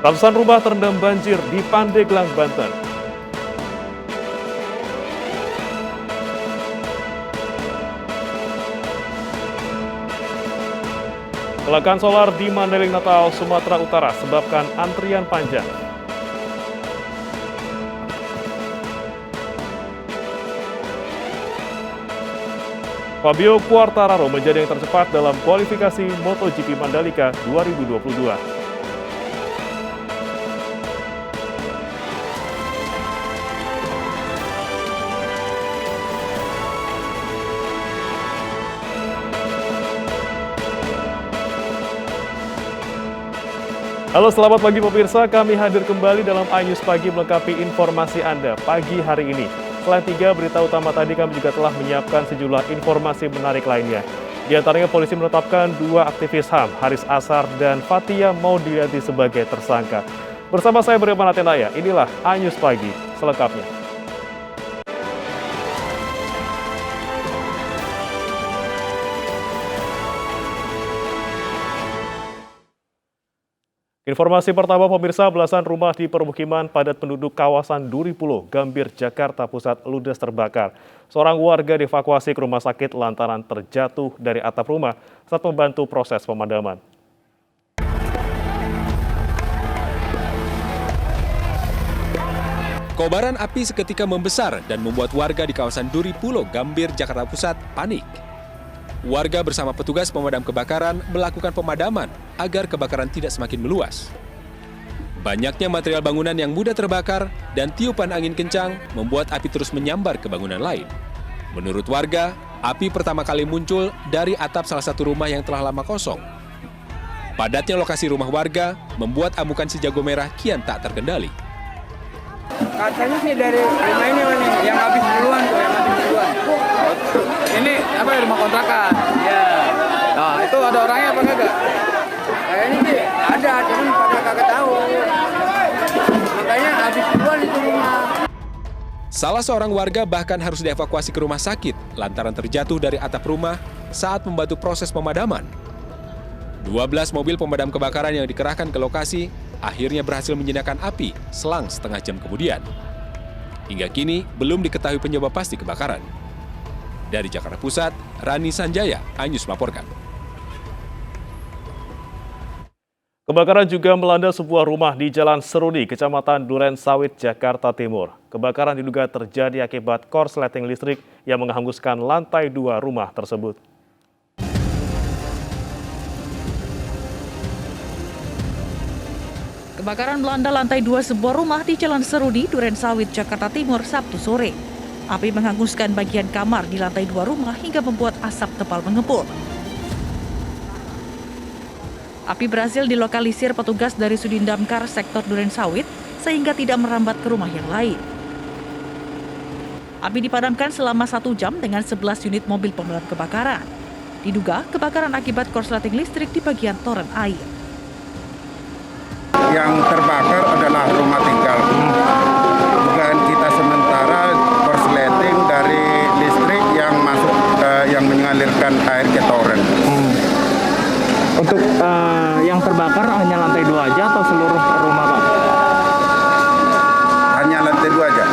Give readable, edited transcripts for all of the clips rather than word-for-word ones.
Ratusan rumah terendam banjir di Pandeglang, Banten. Kecelakaan solar di Mandailing Natal, Sumatera Utara sebabkan antrian panjang. Fabio Quartararo menjadi yang tercepat dalam kualifikasi MotoGP Mandalika 2022. Halo, selamat pagi pemirsa. Kami hadir kembali dalam iNews Pagi melengkapi informasi Anda pagi hari ini. Selain 3 berita utama tadi, kami juga telah menyiapkan sejumlah informasi menarik lainnya. Di antaranya polisi menetapkan 2 aktivis HAM, Haris Ashar dan Fathia Maulidiyanti sebagai tersangka. Bersama saya Beriman Atenaya, inilah iNews Pagi selengkapnya. Informasi pertama pemirsa, belasan rumah di permukiman padat penduduk kawasan Duripulo, Gambir, Jakarta Pusat ludes terbakar. Seorang warga dievakuasi ke rumah sakit lantaran terjatuh dari atap rumah saat membantu proses pemadaman. Kobaran api seketika membesar dan membuat warga di kawasan Duripulo, Gambir, Jakarta Pusat panik. Warga bersama petugas pemadam kebakaran melakukan pemadaman agar kebakaran tidak semakin meluas. Banyaknya material bangunan yang mudah terbakar dan tiupan angin kencang membuat api terus menyambar ke bangunan lain. Menurut warga, api pertama kali muncul dari atap salah satu rumah yang telah lama kosong. Padatnya lokasi rumah warga membuat amukan si jago merah kian tak terkendali. Katanya sih dari rumah ini yang habis duluan tuh, yang habis duluan. Ini apa ya, rumah kontrakan? Ya. Nah, itu ada orangnya apa enggak? Kayaknya sih ada, cuman pada kagak tahu. Makanya habis duluan itu rumah. Salah seorang warga bahkan harus dievakuasi ke rumah sakit lantaran terjatuh dari atap rumah saat membantu proses pemadaman. 12 mobil pemadam kebakaran yang dikerahkan ke lokasi akhirnya berhasil menjinakkan api selang setengah jam kemudian. Hingga kini belum diketahui penyebab pasti kebakaran. Dari Jakarta Pusat, Rani Sanjaya, iNews melaporkan. Kebakaran juga melanda sebuah rumah di Jalan Seruni, Kecamatan Duren Sawit, Jakarta Timur. Kebakaran diduga terjadi akibat korsleting listrik yang menghanguskan lantai 2 rumah tersebut. Kebakaran melanda lantai 2 sebuah rumah di Jalan Seruni, Duren Sawit, Jakarta Timur, Sabtu sore. Api menghanguskan bagian kamar di lantai 2 rumah hingga membuat asap tebal mengepul. Api berhasil dilokalisir petugas dari Sudin Damkar sektor Duren Sawit sehingga tidak merambat ke rumah yang lain. Api dipadamkan selama 1 jam dengan 11 unit mobil pemadam kebakaran. Diduga kebakaran akibat korsleting listrik di bagian toren air. Yang terbakar adalah rumah tinggal. Dugaan kita sementara korsleting dari listrik yang masuk yang mengalirkan air ke toren. Untuk yang terbakar hanya lantai 2 aja atau seluruh rumah, Pak? Hanya lantai 2 aja.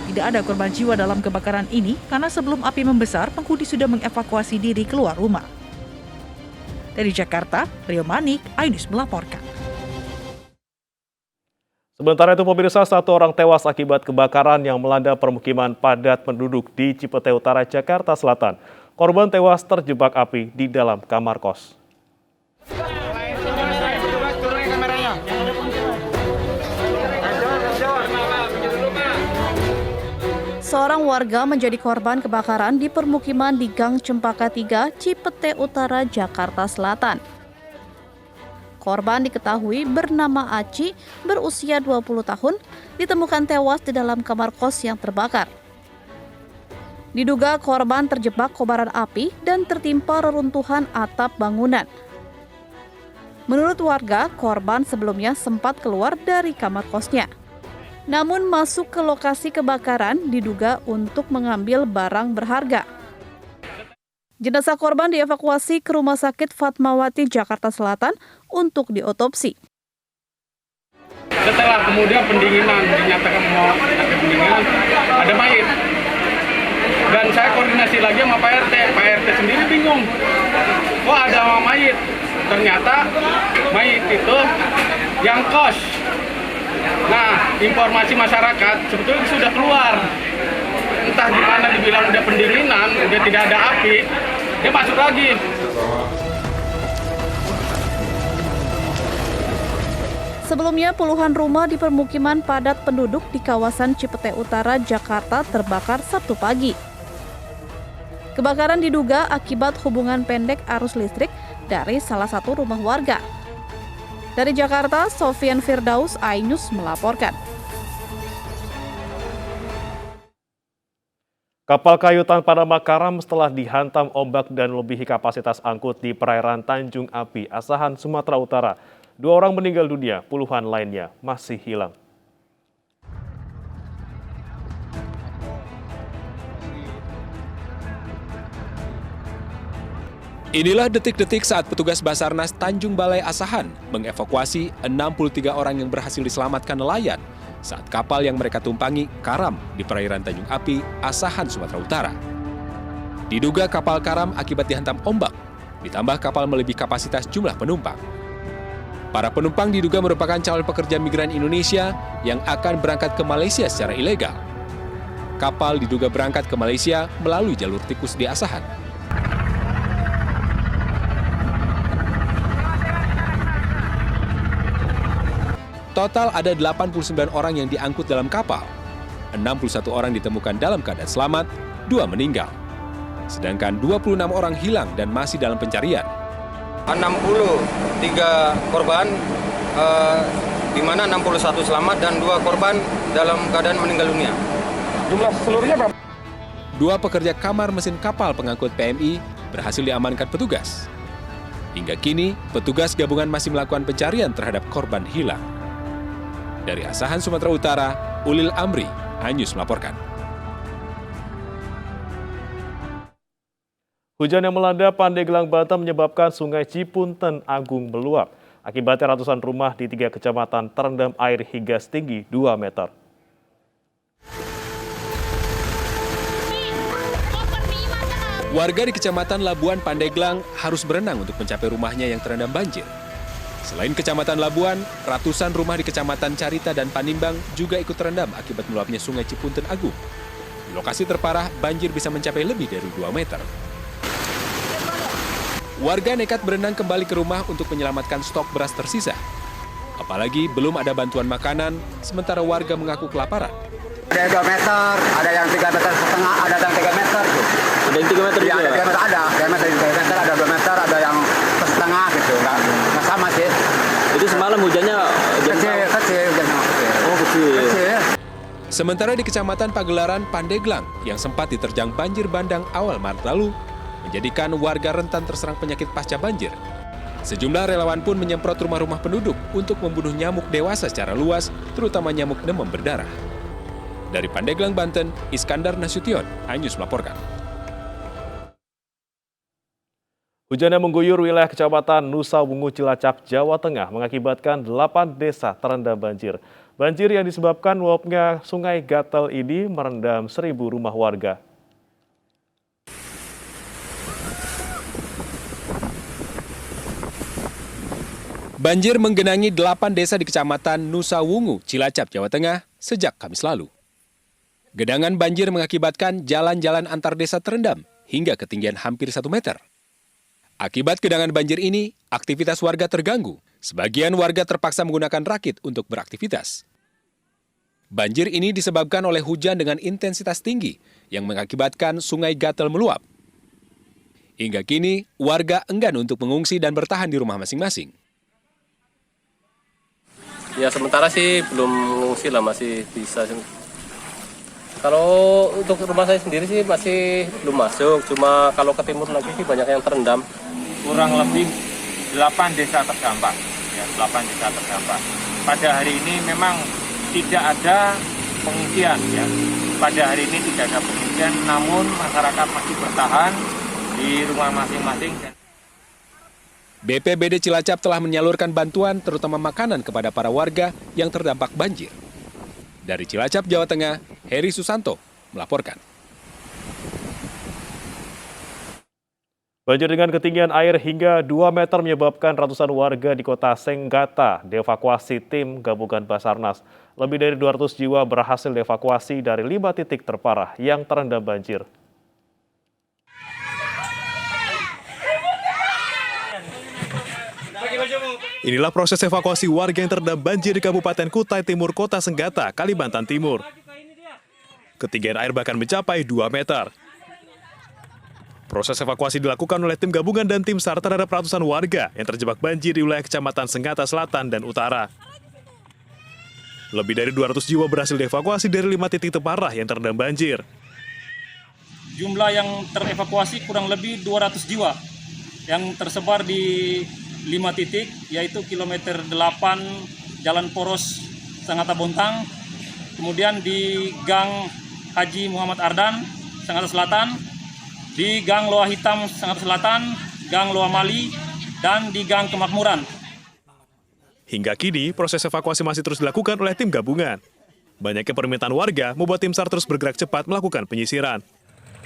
Tidak ada korban jiwa dalam kebakaran ini karena sebelum api membesar, penghuni sudah mengevakuasi diri keluar rumah. Dari Jakarta, Rio Manik, iNews melaporkan. Sementara itu pemirsa, 1 orang tewas akibat kebakaran yang melanda permukiman padat penduduk di Cipete Utara, Jakarta Selatan. Korban tewas terjebak api di dalam kamar kos. Seorang warga menjadi korban kebakaran di permukiman di Gang Cempaka 3, Cipete Utara, Jakarta Selatan. Korban diketahui bernama Aci, berusia 20 tahun, ditemukan tewas di dalam kamar kos yang terbakar. Diduga korban terjebak kobaran api dan tertimpa reruntuhan atap bangunan. Menurut warga, korban sebelumnya sempat keluar dari kamar kosnya. Namun masuk ke lokasi kebakaran diduga untuk mengambil barang berharga. Jenazah korban dievakuasi ke Rumah Sakit Fatmawati, Jakarta Selatan untuk diotopsi. setelah kemudian pendinginan, dinyatakan mau ada pendinginan, ada mayit. Dan saya koordinasi lagi sama Pak RT. Pak RT sendiri bingung, kok ada mayit? Ternyata mayit itu yang kos. Nah, informasi masyarakat sebetulnya sudah keluar. Entah gimana dibilang udah pendinginan, udah tidak ada api, dia masuk lagi. Sebelumnya, puluhan rumah di permukiman padat penduduk di kawasan Cipete Utara, Jakarta terbakar Sabtu pagi. Kebakaran diduga akibat hubungan pendek arus listrik dari salah satu rumah warga. Dari Jakarta, Sofian Firdaus, iNews melaporkan. Kapal kayu tanpa nama karam setelah dihantam ombak dan melebihi kapasitas angkut di perairan Tanjung Api, Asahan, Sumatera Utara. 2 orang meninggal dunia, puluhan lainnya masih hilang. Inilah detik-detik saat petugas Basarnas Tanjung Balai Asahan mengevakuasi 63 orang yang berhasil diselamatkan nelayan saat kapal yang mereka tumpangi karam di perairan Tanjung Api, Asahan, Sumatera Utara. Diduga kapal karam akibat dihantam ombak, ditambah kapal melebihi kapasitas jumlah penumpang. Para penumpang diduga merupakan calon pekerja migran Indonesia yang akan berangkat ke Malaysia secara ilegal. Kapal diduga berangkat ke Malaysia melalui jalur tikus di Asahan. Total ada 89 orang yang diangkut dalam kapal. 61 orang ditemukan dalam keadaan selamat, 2 meninggal. Sedangkan 26 orang hilang dan masih dalam pencarian. 63 korban, di mana 61 selamat dan 2 korban dalam keadaan meninggal dunia. Jumlah seluruhnya berapa? 2 pekerja kamar mesin kapal pengangkut PMI berhasil diamankan petugas. Hingga kini, petugas gabungan masih melakukan pencarian terhadap korban hilang. Dari Asahan, Sumatera Utara, Ulil Amri, iNews melaporkan. Hujan yang melanda Pandeglang, Banten menyebabkan Sungai Cipunten Agung meluap. Akibatnya ratusan rumah di 3 kecamatan terendam air hingga setinggi 2 meter. Warga di Kecamatan Labuan, Pandeglang harus berenang untuk mencapai rumahnya yang terendam banjir. Selain Kecamatan Labuan, ratusan rumah di Kecamatan Carita dan Panimbang juga ikut terendam akibat meluapnya Sungai Cipunten Agung. Di lokasi terparah, banjir bisa mencapai lebih dari 2 meter. Warga nekat berenang kembali ke rumah untuk menyelamatkan stok beras tersisa. Apalagi belum ada bantuan makanan, sementara warga mengaku kelaparan. Ada 2 meter, ada yang 3,5 meter, ada yang 3 meter. Ada yang 3 meter Ya, juga? ada 3 meter, ada 3 meter, ada 2 meter, ada yang setengah gitu. Nggak sama sih. Itu semalam hujannya Kecil. Oh, kecil. Sementara di Kecamatan Pagelaran, Pandeglang, yang sempat diterjang banjir bandang awal Maret lalu, menjadikan warga rentan terserang penyakit pasca banjir. Sejumlah relawan pun menyemprot rumah-rumah penduduk untuk membunuh nyamuk dewasa secara luas, terutama nyamuk demam berdarah. Dari Pandeglang, Banten, Iskandar Nasution, iNews melaporkan. Hujan yang mengguyur wilayah Kecamatan Nusa Wungu, Cilacap, Jawa Tengah mengakibatkan 8 desa terendam banjir. Banjir yang disebabkan luapnya Sungai Gatel ini merendam 1.000 rumah warga. Banjir menggenangi 8 desa di Kecamatan Nusa Wungu, Cilacap, Jawa Tengah sejak Kamis lalu. Genangan banjir mengakibatkan jalan-jalan antar desa terendam hingga ketinggian hampir 1 meter. Akibat genangan banjir ini, aktivitas warga terganggu. Sebagian warga terpaksa menggunakan rakit untuk beraktivitas. Banjir ini disebabkan oleh hujan dengan intensitas tinggi yang mengakibatkan Sungai Gatel meluap. Hingga kini, warga enggan untuk mengungsi dan bertahan di rumah masing-masing. Ya sementara sih belum mengungsi lah, masih bisa. Kalau untuk rumah saya sendiri sih masih belum masuk, cuma kalau ke timur lagi sih banyak yang terendam. Kurang lebih 8 desa terdampak, ya 8 desa terdampak. Pada hari ini memang tidak ada pengungsian, ya. Pada hari ini tidak ada pengungsian, namun masyarakat masih bertahan di rumah masing-masing. BPBD Cilacap telah menyalurkan bantuan terutama makanan kepada para warga yang terdampak banjir. Dari Cilacap, Jawa Tengah, Heri Susanto melaporkan. Banjir dengan ketinggian air hingga 2 meter menyebabkan ratusan warga di kota Senggata dievakuasi tim gabungan Basarnas. Lebih dari 200 jiwa berhasil dievakuasi dari 5 titik terparah yang terendam banjir. Inilah proses evakuasi warga yang terendam banjir di Kabupaten Kutai Timur, Kota Senggata, Kalimantan Timur. Ketinggian air bahkan mencapai 2 meter. Proses evakuasi dilakukan oleh tim gabungan dan tim SAR terhadap ratusan warga yang terjebak banjir di wilayah Kecamatan Senggata Selatan dan Utara. Lebih dari 200 jiwa berhasil dievakuasi dari 5 titik terparah yang terendam banjir. Jumlah yang terevakuasi kurang lebih 200 jiwa yang tersebar di 5 titik, yaitu kilometer 8 Jalan Poros Senggata Bontang, kemudian di Gang Haji Muhammad Ardan, Senggata Selatan, di Gang Loa Hitam, Senggata Selatan, Gang Loa Mali, dan di Gang Kemakmuran. Hingga kini, proses evakuasi masih terus dilakukan oleh tim gabungan. Banyaknya permintaan warga membuat tim SAR terus bergerak cepat melakukan penyisiran.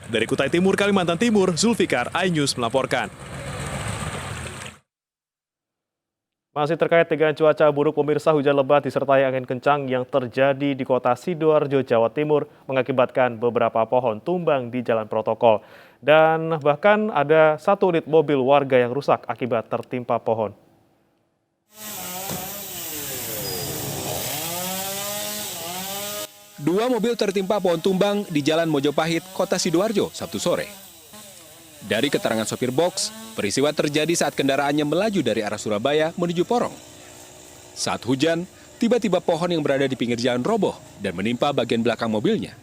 Dari Kutai Timur, Kalimantan Timur, Zulfikar, iNews melaporkan. Masih terkait dengan cuaca buruk, pemirsa, hujan lebat disertai angin kencang yang terjadi di kota Sidoarjo, Jawa Timur mengakibatkan beberapa pohon tumbang di jalan protokol. Dan bahkan ada 1 unit mobil warga yang rusak akibat tertimpa pohon. Dua mobil tertimpa pohon tumbang di Jalan Mojopahit, Kota Sidoarjo, Sabtu sore. Dari keterangan sopir box, peristiwa terjadi saat kendaraannya melaju dari arah Surabaya menuju Porong. Saat hujan, tiba-tiba pohon yang berada di pinggir jalan roboh dan menimpa bagian belakang mobilnya.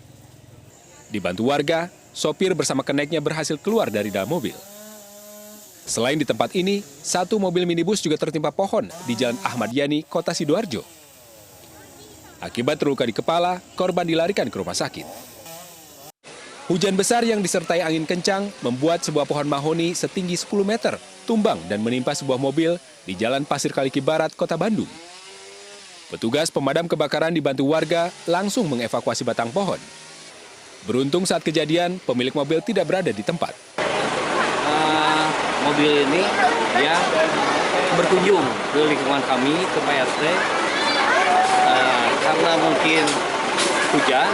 Dibantu warga, sopir bersama keneknya berhasil keluar dari dalam mobil. Selain di tempat ini, 1 mobil minibus juga tertimpa pohon di Jalan Ahmad Yani, Kota Sidoarjo. Akibat terluka di kepala, korban dilarikan ke rumah sakit. Hujan besar yang disertai angin kencang membuat sebuah pohon mahoni setinggi 10 meter tumbang dan menimpa sebuah mobil di Jalan Pasir Kaliki Barat, Kota Bandung. Petugas pemadam kebakaran dibantu warga langsung mengevakuasi batang pohon. Beruntung saat kejadian, pemilik mobil tidak berada di tempat. Mobil ini ya berkunjung ke lingkungan kami, ke PRT, karena mungkin hujan,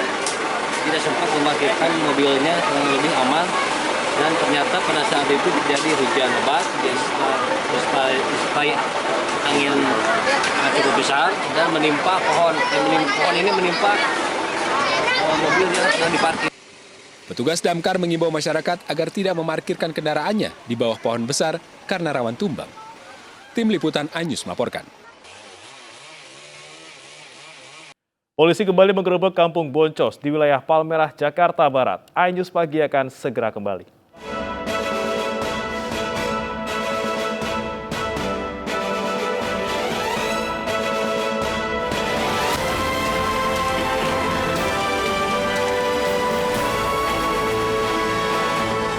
tidak sempat memarkirkan mobilnya yang lebih aman, dan ternyata pada saat itu terjadi hujan lebat, disertai angin cukup besar dan menimpa pohon. Pohon ini menimpa mobil yang sedang diparkir. Petugas damkar mengimbau masyarakat agar tidak memarkirkan kendaraannya di bawah pohon besar karena rawan tumbang. Tim Liputan iNews melaporkan. Polisi kembali menggerebek Kampung Boncos di wilayah Palmerah, Jakarta Barat. iNews Pagi akan segera kembali.